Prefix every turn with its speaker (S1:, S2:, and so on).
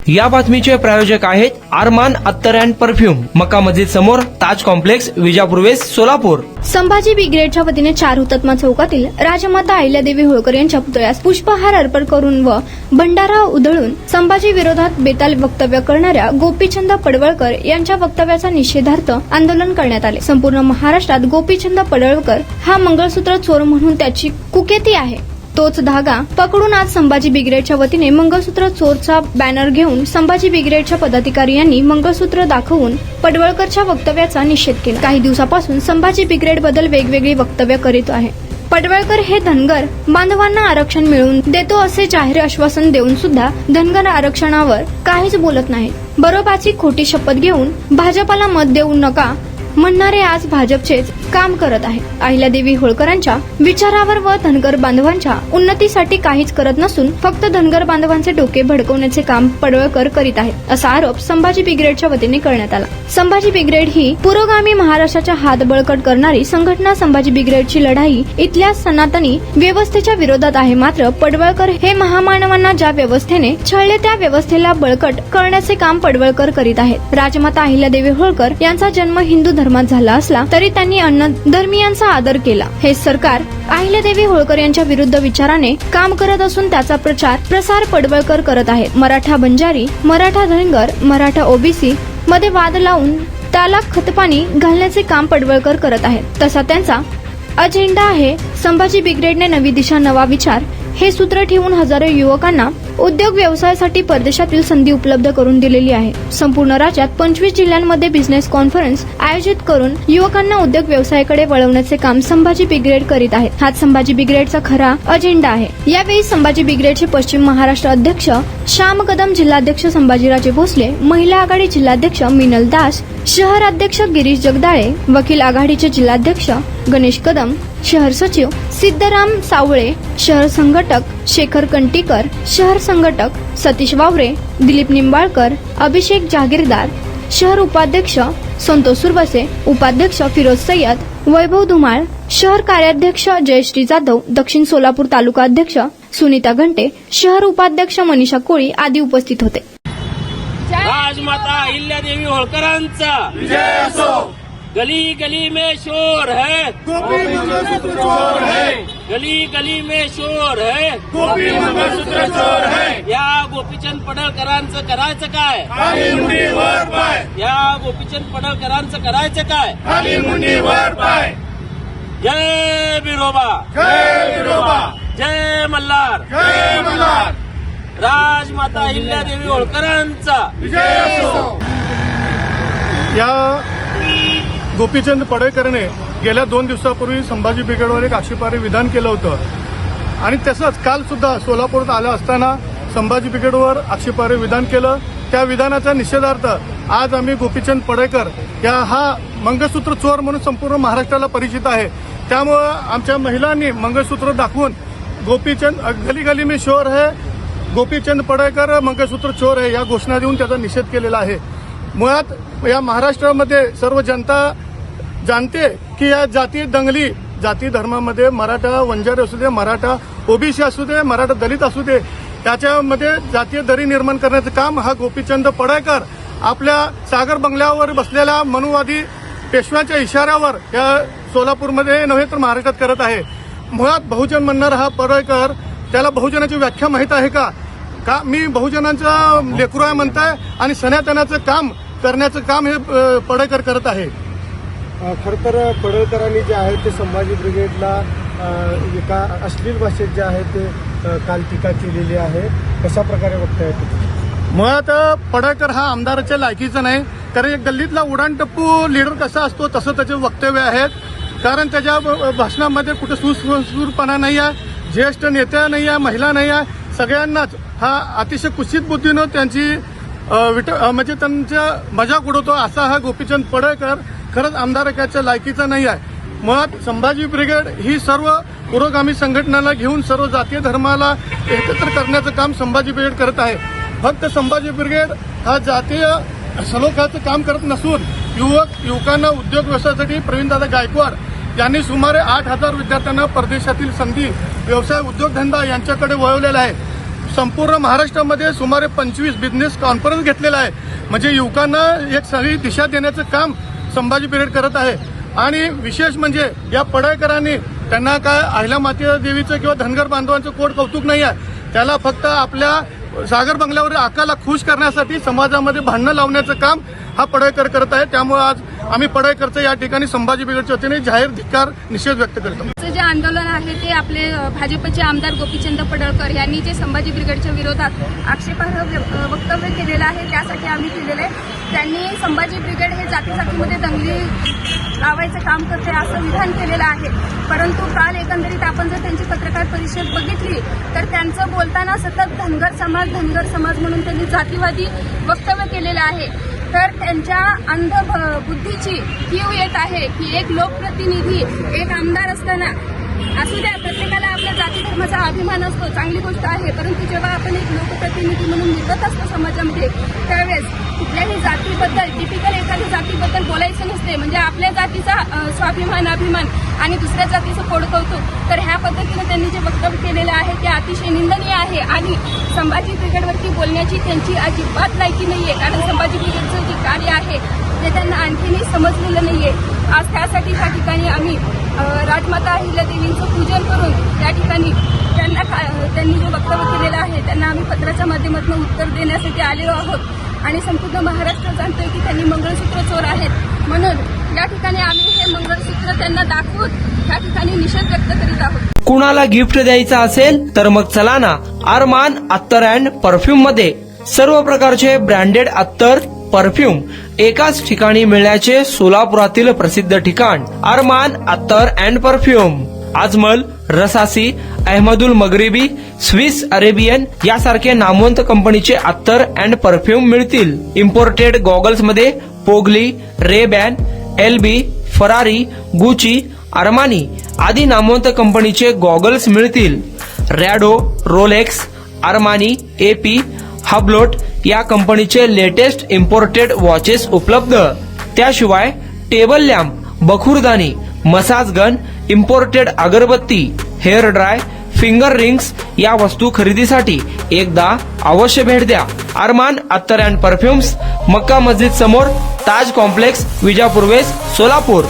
S1: या बातमीचे प्रायोजक आहेत आरमान अत्तर अँड परफ्यूम, मक्का मस्जिद समोर, ताज कॉम्प्लेक्स, विजापूर वेस्ट, सोलापूर.
S2: संभाजी ब्रिगेडच्या वतीने 4 हुतात्मा चौकातील राजमाता अहिल्यादेवी होळकर यांच्या पुतळ्यास पुष्पहार अर्पण करून व भंडारा उधळून संभाजी विरोधात बेताल वक्तव्य करणाऱ्या गोपीचंद पडळकर यांच्या वक्तव्याचा निषेधार्थ आंदोलन करण्यात आले. संपूर्ण महाराष्ट्रात गोपीचंद पडळकर हा मंगळसूत्र चोर म्हणून त्याची कुकेती आहे. तोच धागा पकडून आज संभाजी ब्रिगेडच्या वतीने मंगळसूत्र चोरचा बॅनर घेऊन संभाजी ब्रिगेडच्या पदाधिकारी यांनी मंगळसूत्र दाखवून पडळकरच्या वक्तव्याचा निषेध केला. काही दिवसापासून संभाजी ब्रिगेड बद्दल वेगवेगळी वक्तव्य करीत आहे. पडळकर हे धनगर बांधवांना आरक्षण मिळवून देतो असे जाहीर आश्वासन देऊन सुद्धा धनगर आरक्षणावर काहीच बोलत नाही. बरोबाची खोटी शपथ घेऊन भाजपाला मत देऊ नका म्हणणारे आज भाजपचेच काम करत आहे. अहिल्यादेवी होळकरांच्या विचारावर व धनगर बांधवांच्या उन्नतीसाठी काहीच करत नसून फक्त धनगर बांधवांचे डोके भडकवण्याचे काम पडळकर करीत आहेत, असा आरोप संभाजी ब्रिगेडच्या वतीने करण्यात आला. संभाजी ब्रिगेड ही पुरोगामी महाराष्ट्राच्या हात बळकट करणारी संघटना. संभाजी ब्रिगेडची लढाई इथल्या सनातनी व्यवस्थेच्या विरोधात आहे. मात्र पडळकर हे महामानवांना ज्या व्यवस्थेने छळले त्या व्यवस्थेला बळकट करण्याचे काम पडळकर करीत आहेत. राजमाता अहिल्यादेवी होळकर यांचा जन्म हिंदू धर्मात झाला असला तरी त्यांनी अन्न धर्मीयांचा आदर केला. हे सरकार अहिल्यादेवी होळकर यांच्या विरुद्ध विचाराने काम करत असून त्याचा प्रसार पडळकर करत आहे. मराठा बंजारी, मराठा धनगर, मराठा ओबीसी मध्ये वाद लावून त्याला खतपाणी घालण्याचे काम पडळकर करत आहेत. तसा त्यांचा अजेंडा आहे. संभाजी ब्रिगेडने नवी दिशा, नवा विचार हे सूत्र ठेवून हजारो युवकांना उद्योग व्यवसायासाठी परदेशातील संधी उपलब्ध करून दिलेली आहे. संपूर्ण राज्यात 25 जिल्ह्यांमध्ये बिझनेस कॉन्फरन्स आयोजित करून युवकांना उद्योग व्यवसायाकडे वळवण्याचे काम संभाजी ब्रिगेड करीत आहे. हाच संभाजी ब्रिगेडचा खरा अजेंडा आहे. यावेळी संभाजी ब्रिगेडचे पश्चिम महाराष्ट्र अध्यक्ष श्याम कदम, जिल्हाध्यक्ष संभाजीराजे भोसले, महिला आघाडी जिल्हाध्यक्ष मिनल दास, शहर अध्यक्ष गिरीश जगदाळे, वकील आघाडीचे जिल्हाध्यक्ष गणेश कदम, शहर सचिव सिद्धराम सावळे, शहर संघटक शेखर कंटीकर, शहर संघटक सतीश वावरे, दिलीप निंबाळकर, अभिषेक जहागीरदार, शहर उपाध्यक्ष संतोष सुरवसे, उपाध्यक्ष फिरोज सय्यद, वैभव धुमाळ, शहर कार्याध्यक्ष जयश्री जाधव, दक्षिण सोलापूर तालुका अध्यक्ष सुनीता घंटे, शहर उपाध्यक्ष मनीषा कोळी आदी उपस्थित होते.
S3: राजमाता अहिल्यादेवी होळकरांचा विजय असो. गली गली में शोर है,
S4: गोपी मंगलसूत्र चोर है.
S3: गली गली में शोर है,
S4: गोपी मंगलसूत्र चोर है.
S3: या गोपीचंद पडळकरांचं करायचं काय?
S4: खाली मुंडी वर पाय.
S3: या गोपीचंद पडळकरांचं करायचं काय?
S4: खाली मुंडी वर पाय.
S3: जय बिरोबा,
S4: जय विरोबा,
S3: जय मल्हार,
S4: जय मल्हार.
S3: राजमाता अहिल्यादेवी होळकरांचा
S4: विजय असो.
S5: या गोपीचंद पडळकरने गेल्या 2 दिवसापूर्वी संभाजी ब्रिगेडवर एक आक्षेपार्ह विधान केलं होतं आणि तसंच काल सुद्धा सोलापूरात आलं असताना संभाजी ब्रिगेडवर आक्षेपार्ह विधान केलं. त्या विधानाच्या निषेधार्थ आज आम्ही गोपीचंद पडळकर या हा मंगळसूत्र चोर म्हणून संपूर्ण महाराष्ट्राला परिचित आहे. त्यामुळं आमच्या महिलांनी मंगळसूत्र दाखवून गोपीचंद गली गली में शोर है, गोपीचंद पडळकर मंगळसूत्र चोर आहे या घोषणा देऊन त्याचा निषेध केलेला आहे. मुळात या महाराष्ट्रामध्ये सर्व जनता जाणते की या जाती धर्मामध्ये मराठा वंजारी असू दे, मराठा ओबीसी असू दे, मराठा दलित असू दे, त्याच्यामध्ये जातीय दरी निर्माण करण्याचं काम हा गोपीचंद पडळकर आपल्या सागर बंगल्यावर बसलेल्या मनुवादी पेशव्यांच्या इशाऱ्यावर या सोलापूरमध्ये नव्हे तर महाराष्ट्रात करत आहे. मुळात बहुजन म्हणणारा हा पडळकर, त्याला बहुजनाची व्याख्या माहीत आहे का? मी बहुजनांचा लेकरू आहे म्हणताय आणि सनातनाचं काम करण्याचं काम हे पडळकर करत आहे.
S6: खरं तर पडळकरांनी जे आहे ते संभाजी ब्रिगेडला एका अश्लील भाषेत जे आहे ते काल टीका केलेली आहे. कशा प्रकारे बघताय तुम्ही?
S5: मुळात पडळकर हा आमदाराच्या लायकीचा नाही, कारण एक गल्लीतला उडाणटप्पू लीडर कसा असतो तसं त्याचे वक्तव्य आहेत. कारण त्याच्या भाषणामध्ये कुठे सुसूरपणा नाही आहे, ज्येष्ठ नेत्या नाही आहे, महिला नाही आहे, सगळ्यांनाच हा अतिशय कुत्सित बुद्धीनं त्यांची म्हणजे त्यांच्या मजाक उडवतो असा हा गोपीचंद पडळकर खरंच आमदारकाच्या लायकीचा नाही आहे. मुळात संभाजी ब्रिगेड ही सर्व पुरोगामी संघटनाला घेऊन सर्व जातीय धर्माला एकत्र करण्याचं काम संभाजी ब्रिगेड करत आहे. फक्त संभाजी ब्रिगेड हा जातीय सलोख्याचं काम करत नसून युवकांना उद्योग व्यवसायासाठी प्रवीणदादा गायकवाड यांनी सुमारे 8,000 विद्यार्थ्यांना परदेशातील संधी, व्यवसाय, उद्योगधंदा यांच्याकडे वळवलेला आहे. संपूर्ण महाराष्ट्रामध्ये सुमारे 25 बिझनेस कॉन्फरन्स घेतलेला आहे. म्हणजे युवकांना एक सही दिशा देण्याचं काम संभाजी ब्रिगेड करत आहे. आणि विशेष म्हणजे या पडळकरांनी त्यांना काय अहिल्या माता देवीचं किंवा धनगर बांधवांचं कोड कौतुक नाही आहे. त्याला फक्त आपल्या सागर बंगल्यावर आकाला खुश करण्यासाठी समाजामध्ये भांडणं लावण्याचं काम हा पडळकर करत आहे. त्यामुळे आज आम्ही पडळकरचं या ठिकाणी संभाजी ब्रिगेडच्या वतीने जाहीर धिक्कार निषेध व्यक्त करतो.
S7: जे आंदोलन आहे ते आपले भाजपचे आमदार गोपीचंद पडळकर यांनी जे संभाजी ब्रिगेडच्या विरोधात आक्षेपार्ह वक्तव्य केलेलं आहे त्यासाठी आम्ही केलेलं आहे. त्यांनी संभाजी ब्रिगेड हे जातीजातीमध्ये दंगली लावायचं काम करते असं विधान केलेलं आहे. परंतु काल एकंदरीत आपण जर त्यांची पत्रकार परिषद बघितली तर त्यांचं बोलताना सतत धनगर समाज म्हणून त्यांनी जातीवादी वक्तव्य केलेलं आहे. तर त्यांच्या अंध बुद्धीची कीव येत आहे की एक लोकप्रतिनिधी एक आमदार असताना असू द्या, प्रत्येकाला आपल्या जाती धर्माचा अभिमान असतो, चांगली गोष्ट आहे. परंतु जेव्हा आपण एक लोकप्रतिनिधी म्हणून निघत असतो समाजामध्ये त्यावेळेस कुठल्याही जातीबद्दल टिपिकल एखाद्या जातीबद्दल बोलायचं नसते. म्हणजे आपल्या जातीचा स्वाभिमान अभिमान आणि दुसऱ्या जातीचं कोड कौतुक. तर ह्या पद्धतीनं त्यांनी जे वक्तव्य केलेलं आहे ते अतिशय निंदनीय आहे. आणि संभाजी ब्रिगेडवरती बोलण्याची त्यांची अजिबात लायकी नाहीये. कारण संभाजी ब्रिगेडचं जे कार्य आहे ते त्यांना आणखीनही समजलेलं नाहीये. आज त्यासाठी त्या ठिकाणी आम्ही राजमाता अहिल्यादेवींचं पूजन करून त्या ठिकाणी त्यांनी जे वक्तव्य केलेलं आहे त्यांना आम्ही पत्राच्या माध्यमातून उत्तर देण्यासाठी आलेलो आहोत. आणि संपूर्ण महाराष्ट्र जाणतोय की त्यांनी मंगळसूत्र चोर आहेत. म्हणून या ठिकाणी आम्ही हे मंगळसूत्र त्यांना दाखवून त्या ठिकाणी निषेध व्यक्त करीत आहोत.
S1: कुणाला गिफ्ट द्यायचं असेल तर मग चला ना आरमान अत्तर अँड परफ्यूम मध्ये सर्व प्रकारचे ब्रँडेड अत्तर परफ्यूम एकाच ठिकाणी मिळण्याचे सोलापुरातील प्रसिद्ध ठिकाण आरमान अत्तर and perfume. Ajmal, Rasasi, Ahmed al Maghribi, Swiss Arabian यासारखे नामवंत कंपनीचे अत्तर अँड परफ्यूम मिळतील. इम्पोर्टेड गॉगल्स मध्ये पोगली, Rayban, LB, Ferrari, Gucci, Armani आदी नामवंत कंपनीचे गॉगल्स मिळतील. Rado, Rolex, Armani, AP, Hublot या कंपनीचे लेटेस्ट इम्पोर्टेड वॉचेस उपलब्ध. त्याशिवाय टेबल लॅम्प, बखुरदानी, मसाज गन, इम्पोर्टेड अगरबत्ती, हेअर ड्राय, फिंगर रिंग्स या वस्तू खरेदीसाठी एकदा अवश्य भेट द्या. अरमान अत्तर अँड परफ्युम्स, मक्का मस्जिद समोर, ताज कॉम्प्लेक्स, विजापूर वेस्ट, सोलापूर.